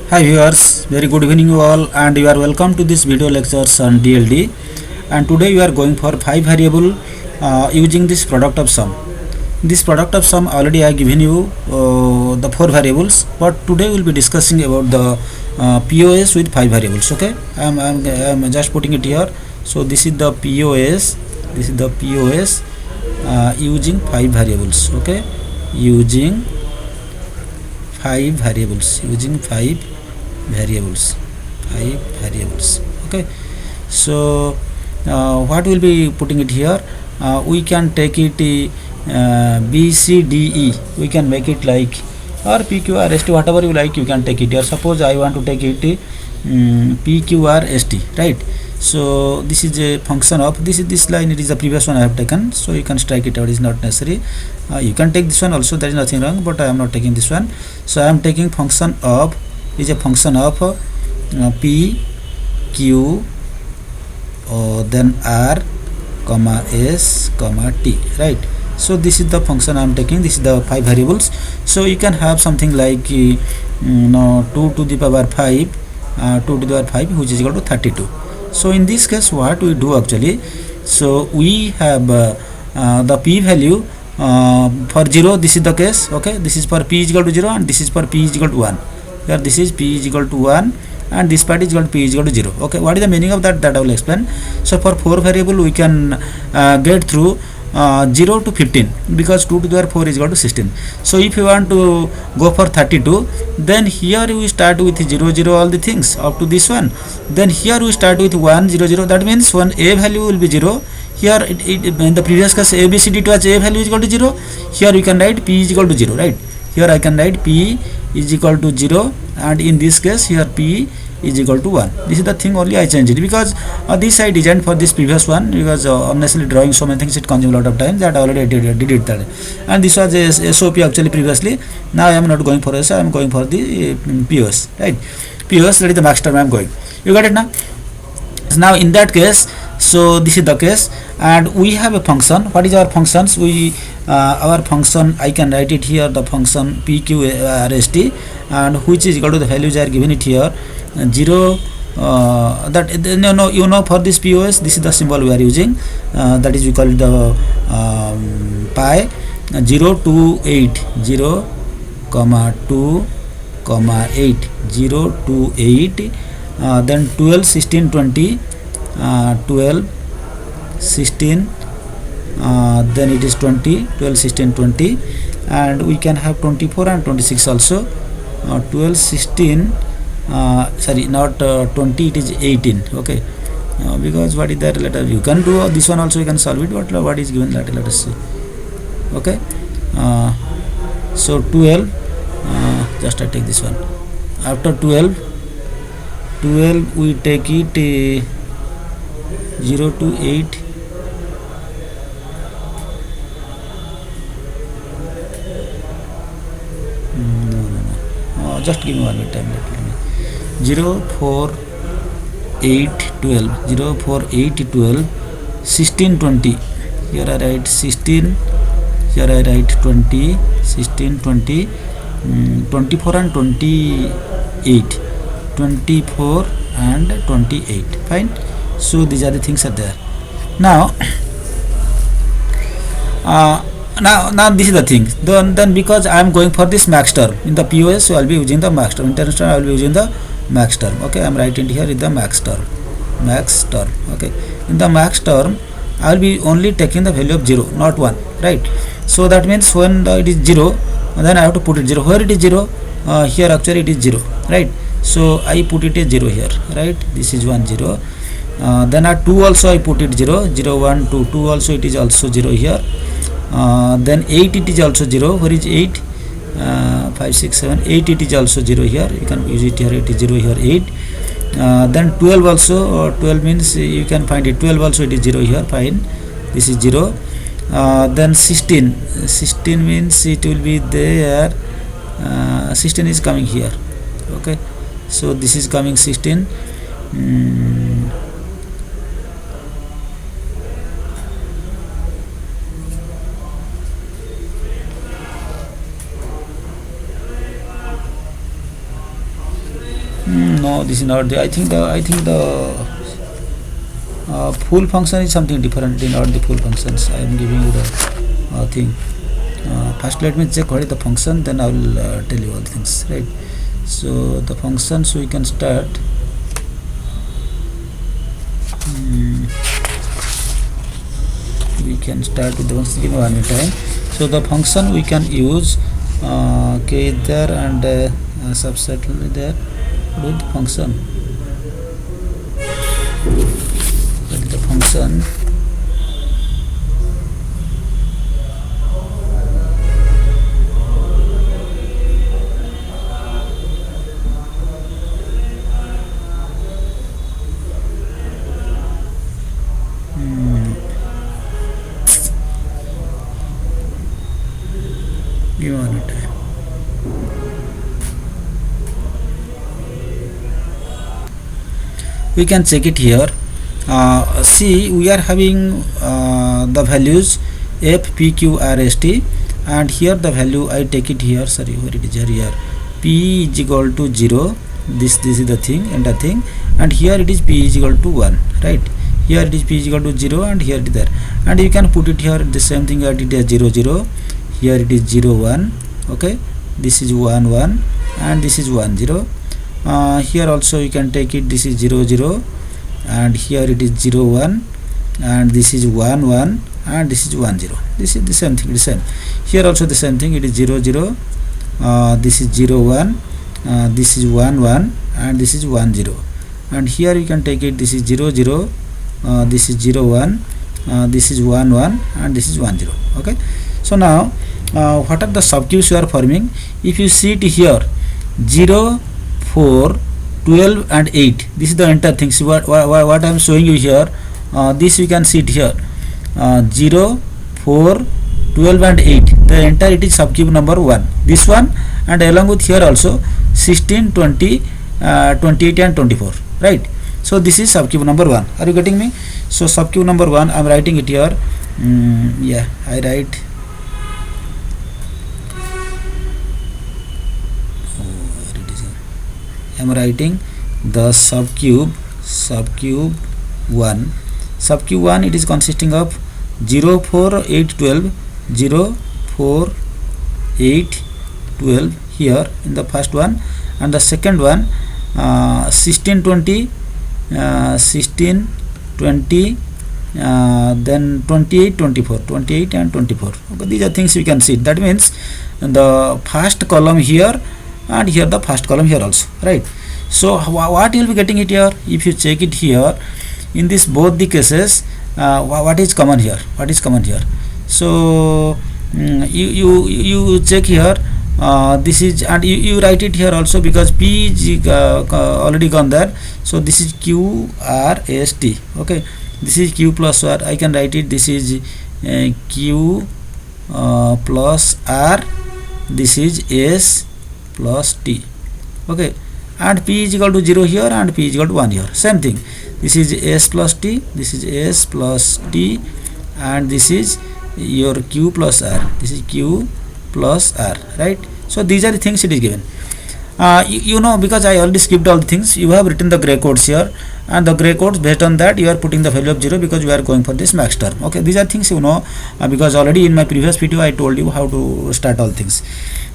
Hi viewers, very good evening you all, and you are welcome to this video lectures on DLD. And today we are going for 5 variable using this product of sum. This product of sum already I given you the 4 variables, but today we will be discussing about the POS with 5 variables. Okay, I'm just putting it here. So this is the POS. This is the POS using 5 variables. Okay, using 5 variables. Using 5 variables. Okay, so what will be putting it here, we can take it B C D E, we can make it like, or P Q R S T, whatever you like you can take it here. Suppose I want to take it P Q R S T, right? So this is a function of this line, it is the previous one I have taken, so you can strike it out, it is not necessary. You can take this one also, there is nothing wrong, but I am not taking this one. So I am taking function of, is a function of P Q then R comma S comma T, right? So this is the function I am taking, this is the 5 variables. So you can have something like 2 to the power 5 2 to the power 5, which is equal to 32. So in this case what we do actually, so we have the p value for 0, this is the case. Okay, this is for p is equal to 0 and this is for p is equal to 1. Here this is p is equal to 1 and this part is equal to p is equal to 0. Okay, what is the meaning of that I will explain. So for 4 variable we can get through 0 to 15, because 2 to the power 4 is equal to 16. So if you want to go for 32, then here we start with 0 0 all the things up to this one, then here we start with 1 0 0. That means when a value will be 0, here in the previous case a b c d, it was a value is equal to 0. Here you can write p is equal to 0, right? Here I can write p is equal to 0, and in this case here p is equal to 1. This is the thing, only I changed it, because this I designed for this previous one, because honestly drawing so many things it consumes a lot of time, that I already did it that. And this was a SOP actually previously. Now I am not going for SO, I am going for the POS, right? POS, that is the max term I am going. You got it now? So now in that case, so this is the case, and we have a function. What is our functions? Our function, I can write it here, the function PQRST, and which is equal to the values are given it here, 0 that you know for this POS, this is the symbol we are using, that is we call it the pi 0 to 8, 0 comma 2 comma 8, 0 to 8, then 12 16 20, 12 16, then it is 20, 12 16 20, and we can have 24 and 26 also. 12 16, sorry, not 20, it is 18. Okay, because what is that, let us, you can do this one also, you can solve it, but what is given, let us see. Okay, so 12, just I take this one. After 12 we take it 0 to 8, just give me 1 minute time, 0 4 8 12, 0 4 8 12, 16 20, here I write 16, here I write 20, 16 20, 24 and 28, 24 and 28, fine. So these are the things are there. Now now this is the thing, then because I am going for this max term in the POS, so I will be using the max term. In terms I will be using the max term. Okay, I am writing here is the max term. Okay, in the max term I will be only taking the value of 0, not 1, right? So that means when it is 0, then I have to put it 0. Where it is 0, here actually it is 0, right? So I put it as 0 here, right? This is 1 0. Then at 2 also I put it 0, 0 1 2, 2 also it is also 0 here. Then 8 it is also 0. Where is 8? 5 6 7 8, it is also 0 here, you can use it here, it is 0 here, 8. Then 12 also, 12 means you can find it, 12 also it is 0 here, fine, this is 0. Then 16 means it will be there, 16 is coming here. Okay, so this is coming 16. this is not the, I think the full function is something different, not the full functions. I am giving you the thing. First let me check what is the function, then I will tell you all things, right? So the functions we can start. We can start with the ones, give me one time. So the function we can use k there and subset there with function. That is the function. Give me one time. We can check it here. See, we are having the values f, p, q, r, s, t, and here the value I take it here. Sorry, where it is here? P is equal to 0. This is the thing, enter thing, and here it is p is equal to 1, right? Here it is p is equal to 0, and here it is there, and you can put it here the same thing at it is 0 0. Here it is 0 1. Okay, this is 1 1, and this is 1 0. Here also you can take it, this is 0 0, and here it is 0 1, and this is 1 1, and this is 1 0. This is the same thing, the same. Here also the same thing, it is 0 0, this is 0 1, this is 1 1, and this is 1 0. And here you can take it, this is 0 0, this is 0 1, this is 1 1, and this is 1 0. Okay, so now what are the subcubes you are forming? If you see it here, 0 4 12 and 8, this is the entire things. What I am showing you here, this you can see it here, 0 4 12 and 8, the entire it is subcube number 1, this one, and along with here also 16 20 28 and 24, right? So this is subcube number 1. Are you getting me? So subcube number 1, I am writing it here. Yeah, I write I am writing the subcube 1. Subcube 1, it is consisting of 0 4 8 12, 0 4 8 12 here in the first one, and the second one 16 20 16 20, then 28 24, 28 and 24. Okay, these are things you can see. That means the first column here, and here the first column here also, right? So what you will be getting it here, if you check it here in this both the cases, what is common here, what is common here? So you check here, this is, and you write it here also, because p is already gone there. So this is q r s t. Okay, this is q plus r, I can write it, this is q plus r, this is s plus t. Okay, and p is equal to 0 here, and p is equal to 1 here. Same thing, this is s plus t, this is s plus t, and this is your q plus r, this is q plus r, right? So these are the things it is given. You know, because I already skipped all the things, you have written the gray codes here, and the gray codes, based on that you are putting the value of 0, because you are going for this max term. Okay, these are things you know, because already in my previous video I told you how to start all things.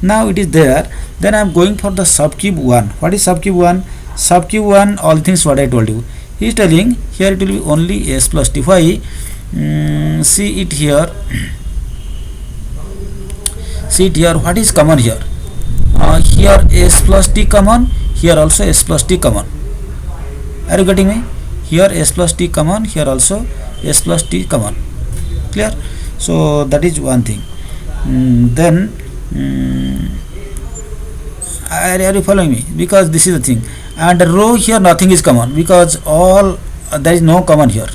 Now it is there, then I am going for the subcube 1. What is subcube 1? Subcube 1, all things what I told you. He is telling here it will be only s plus t. Why? See it here. See it here, what is common here? Here s plus t common, here also s plus t common. Are you getting me? Here s plus t common, here also s plus t common. Clear? So that is one thing. Then are you following me? Because this is the thing. And row here nothing is common, because all there is no common here.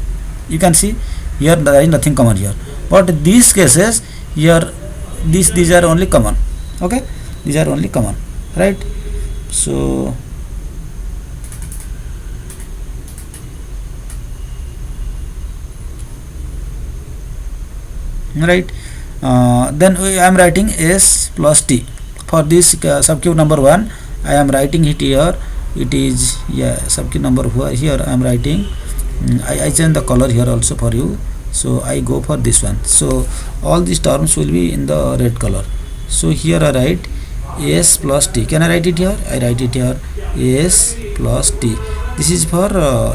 You can see here there is nothing common here. But these cases here, these are only common. Okay, these are only common, right? So right, then I am writing s plus t for this subcube number 1. I am writing it here, it is, yeah, sub q number here I am writing. I change the color here also for you. So I go for this one. So all these terms will be in the red color. So here I write s plus t. Can I write it here? I write it here, s plus t. This is for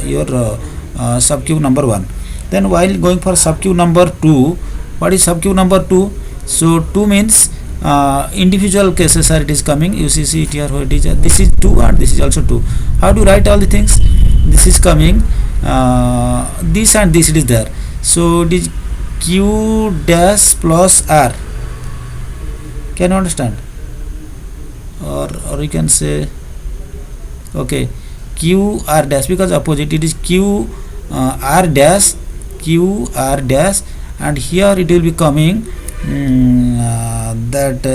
your sub q number 1. Then while going for sub q number 2, what is sub q number 2? So 2 means individual cases are it is coming. You see it here, what is this is 2 and this is also 2. How do you write all the things? This is coming, this and this it is there. So it is q dash plus r. Can you understand? Or you can say, okay, q r dash, because opposite it is q r dash, q r dash, and here it will be coming that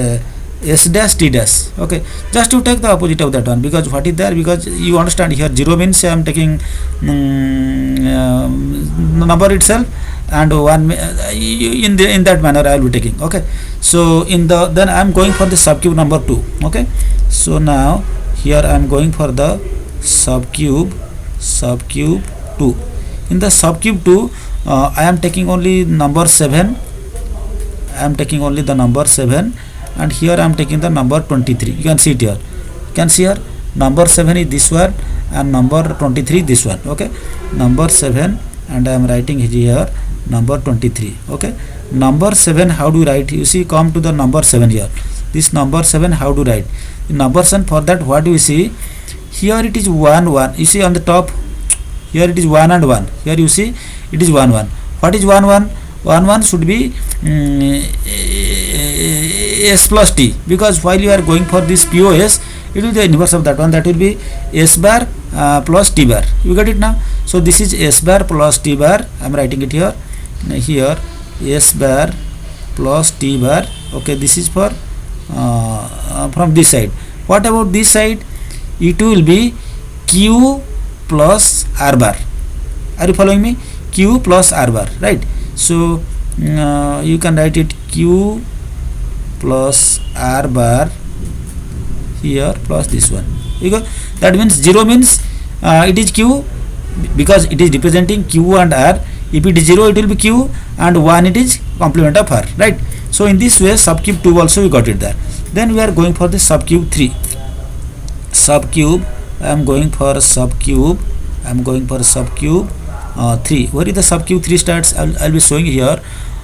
s dash t dash. Okay, just to take the opposite of that one, because what is there, because you understand here 0 means I am taking number itself, and 1 in that manner I will be taking. Okay, so then I am going for the subcube number 2. Okay, so now here I am going for the subcube 2. In the subcube 2 I am taking only number 7. I am taking only the number 7, and here I am taking the number 23. You can see it here. You can see here number 7 is this one and number 23 this one. Okay, number 7, and I am writing here number 23. Okay, number 7 how do you write? You see, come to the number 7 here. This number 7 how to write? In number 7, for that what do you see? Here it is 1 1. You see on the top here it is 1 and 1. Here you see it is 1 1. What is 1 1? 1 1 should be s plus t, because while you are going for this POS, it will be the inverse of that one. That will be s bar plus t bar. You get it now? So this is s bar plus t bar. I am writing it here. Here s bar plus t bar. Okay, this is for from this side. What about this side? It will be q plus r bar. Are you following me? Q plus r bar, right? So you can write it q plus r bar here plus this one. That means 0 means it is q, because it is representing q and r. If it is 0, it will be q, and 1 it is complement of r, right? So in this way subcube 2 also we got it there. Then we are going for the subcube 3. Subcube, I am going for subcube. I am going for subcube 3. Where is the subcube 3 starts? I'll be showing here.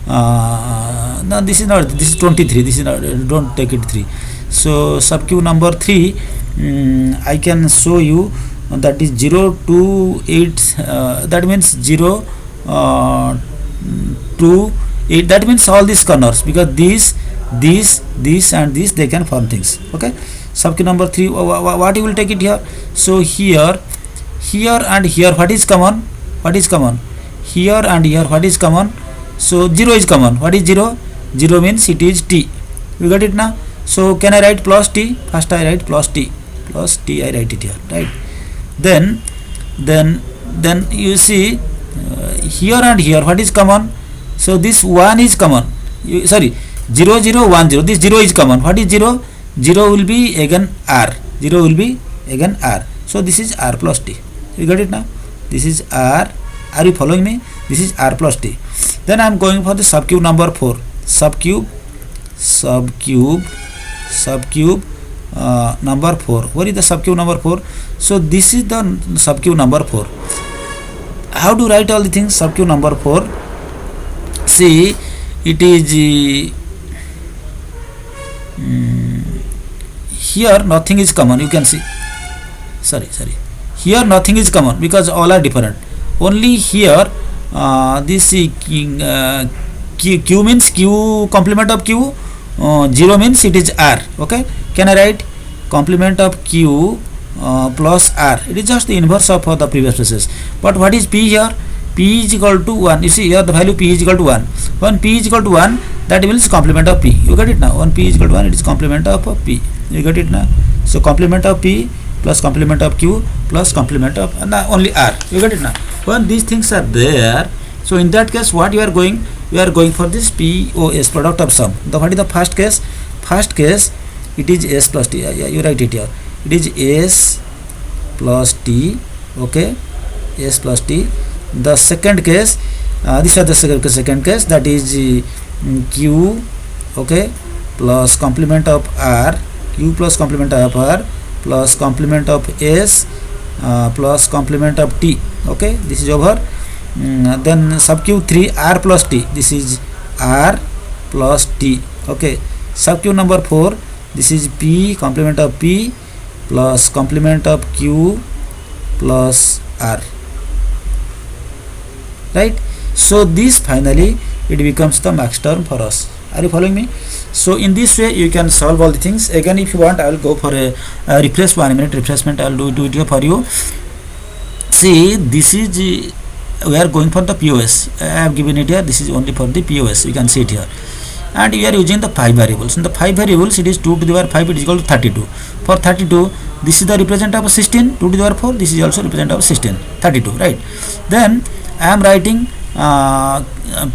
No, this is not. This is 23. This is not. Don't take it 3. So subcube number 3, I can show you. That is 0 to 8. That means 0 to 8. That means all these corners, because this and this they can form things. Okay. Subcube number 3. What you will take it here? So here and here, what is common? What is common? Here and here, what is common? So 0 is common. What is 0? 0 means it is t. You got it now? So can I write plus t? First I write plus t. Plus t I write it here, right? Then you see here and here, what is common? So this 1 is common. 0 0 1 0. This 0 is common. What is 0? 0 will be again r. 0 will be again r. So this is r plus t. You got it now? This is r. Are you following me? This is r plus t. Then I am going for the subcube number 4. Subcube number 4. Where is the subcube number 4? So this is the subcube number 4. How to write all the things? Subcube number 4. See, it is here nothing is common. You can see. Sorry. Here nothing is common, because all are different. Only here this q means q complement of q. 0 means it is r. Okay. Can I write complement of q plus r? It is just the inverse of the previous process. But what is p here? P is equal to 1. You see here the value p is equal to 1. When p is equal to 1, that means complement of p. You got it now? When p is equal to 1, it is complement of p. You got it now? So complement of p plus complement of q plus complement of only r. You got it now? When these things are there, so in that case what you are going? You are going for this POS, product of sum. What is the first case? First case, it is s plus t. You write it here. It is s plus t. Okay, s plus t. The second case, this is the second case, that is q, okay, plus complement of r, q plus complement of r plus complement of s plus complement of t. Okay, this is over. Then sub q 3 r plus t, this is r plus t. Okay, sub q number 4, this is p complement of p plus complement of q plus r, right? So this finally it becomes the max term for us. Are you following me? So in this way you can solve all the things. Again, if you want, I will go for a refresh, 1 minute refreshment. I will do it here for you. See, this is we are going for the POS. I have given it here. This is only for the POS. You can see it here. And we are using the 5 variables. In the 5 variables, it is 2 to the power 5, it is equal to 32. For 32, this is the representative of 16, 2 to the power 4, this is also representative of 16, 32, right? Then I am writing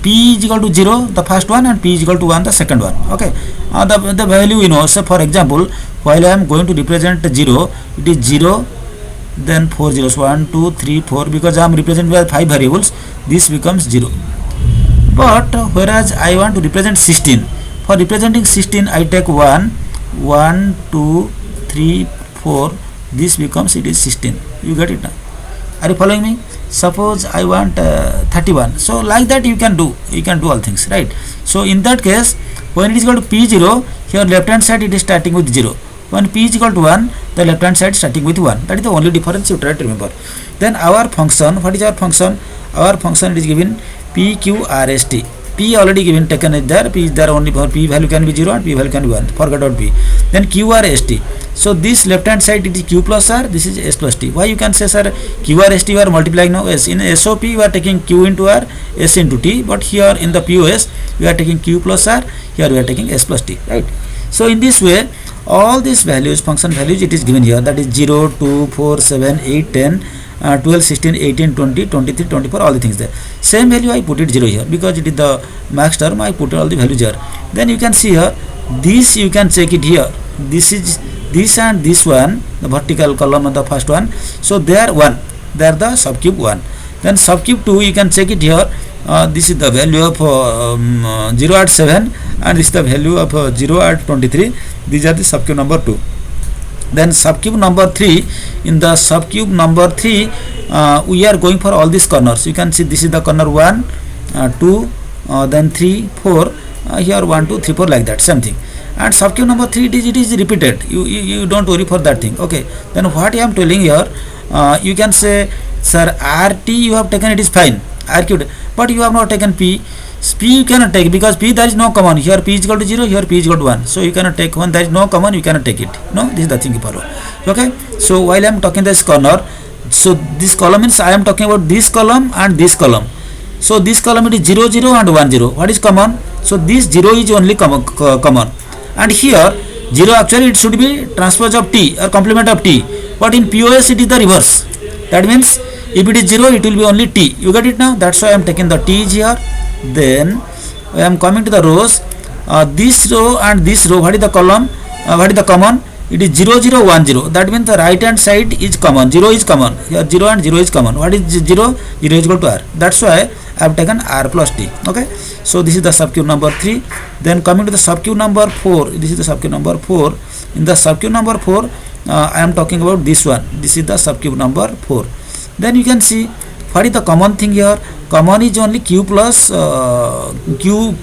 p is equal to 0, the first one, and p is equal to 1, the second one. Okay, the value you know. So for example, while I am going to represent 0, it is 0, then 4 zeros, 1, 2, 3, 4, because I am representing by 5 variables, this becomes 0. But whereas I want to represent 16, for representing 16 I take 1, 1, 2, 3, 4, this becomes, it is 16. You get it now? Are you following me? Suppose I want 31. So like that you can do all things, right? So in that case, when it is equal to p0, here left hand side it is starting with 0. When p is equal to 1, the left hand side starting with 1. That is the only difference you try to remember. Then our function, what is our function? Our function is given PQRST. P already given, taken is there. P is there only for p value can be 0 and p value can be 1. Forget about p. Then QRST. So this left hand side it is q plus r. This is s plus t. Why you can say, sir, QRST you are multiplying now s. In SOP you are taking q into r, s into t. But here in the POS we are taking q plus r. Here we are taking s plus t. Right. So in this way, all these values, function values, it is given here. That is 0, 2, 4, 7, 8, 10. 12, 16, 18, 20, 23, 24, all the things there. Same value I put it 0 here because it is the max term. I put all the values here. Then you can see here, this you can check it here. This is this and this one, the vertical column of the first one. So they are 1. They are the subcube 1. Then subcube 2 you can check it here. This is the value of 0 at 7 and this is the value of 0 at 23. These are the subcube number 2. Then subcube number 3, in the subcube number 3 we are going for all these corners. You can see this is the corner 1, 2, then 3, 4, here 1, 2, 3, 4, like that, same thing. And subcube number 3 it is repeated. You don't worry for that thing. Okay, then what I am telling here, you can say, sir, RT you have taken, it is fine, R cubed, but you have not taken P. P you cannot take because P there is no common. Here P is equal to 0, here P is equal to 1. So you cannot take one, there is no common, you cannot take it. No, this is the thing you follow. Okay, so while I am talking this corner, so this column means I am talking about this column and this column. So this column it is 0, 0 and 1, 0. What is common? So this 0 is only common. And here 0 actually it should be transpose of t or complement of t. But in POS it is the reverse. That means if it is 0 it will be only t. You get it now? That's why I am taking the t is here. Then I am coming to the rows. This row and this row, what is the column? What is the common? It is 0, 0, 1, 0. That means the right hand side is common. 0 is common. Here 0 and 0 is common. What is 0? 0 is equal to r. That's why I have taken r plus t. Okay. So this is the subcube number 3. Then coming to the subcube number 4. This is the subcube number 4. In the subcube number 4, I am talking about this one. This is the subcube number 4. Then you can see what is the common thing here. Common is only q plus q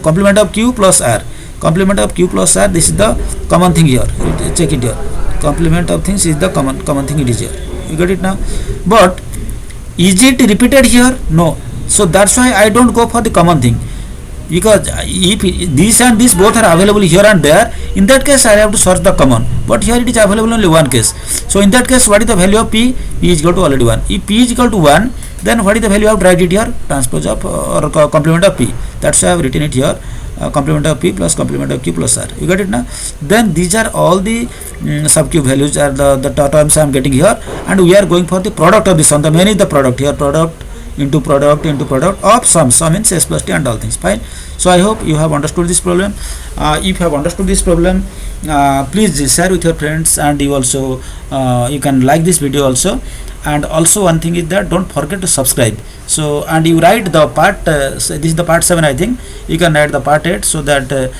complement of q plus r. Complement of q plus r, this is the common thing here. Check it here. Complement of things is the common thing, it is here. You get it now? But is it repeated here? No. So that's why I don't go for the common thing, because if this and this both are available here and there, in that case I have to search the common. But here it is available only one case. So in that case, what is the value of p? P is equal to already 1. If p is equal to 1, then what is the value of, write it here, transpose of or complement of p. That's why I have written it here, complement of p plus complement of q plus r. You got it now? Then these are all the subcube values are the terms I am getting here, and we are going for the product of this one. The main is the product here, product into product of sum means s plus t and all things. Fine. So I hope you have understood this problem. If you have understood this problem, please share with your friends, and you also you can like this video also. And also one thing is that don't forget to subscribe. So, and you write the part so this is the part 7, I think. You can write the part 8, so that the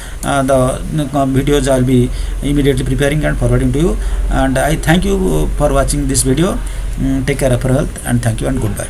videos I'll be immediately preparing and forwarding to you. And I thank you for watching this video. Take care of your health, and thank you and goodbye.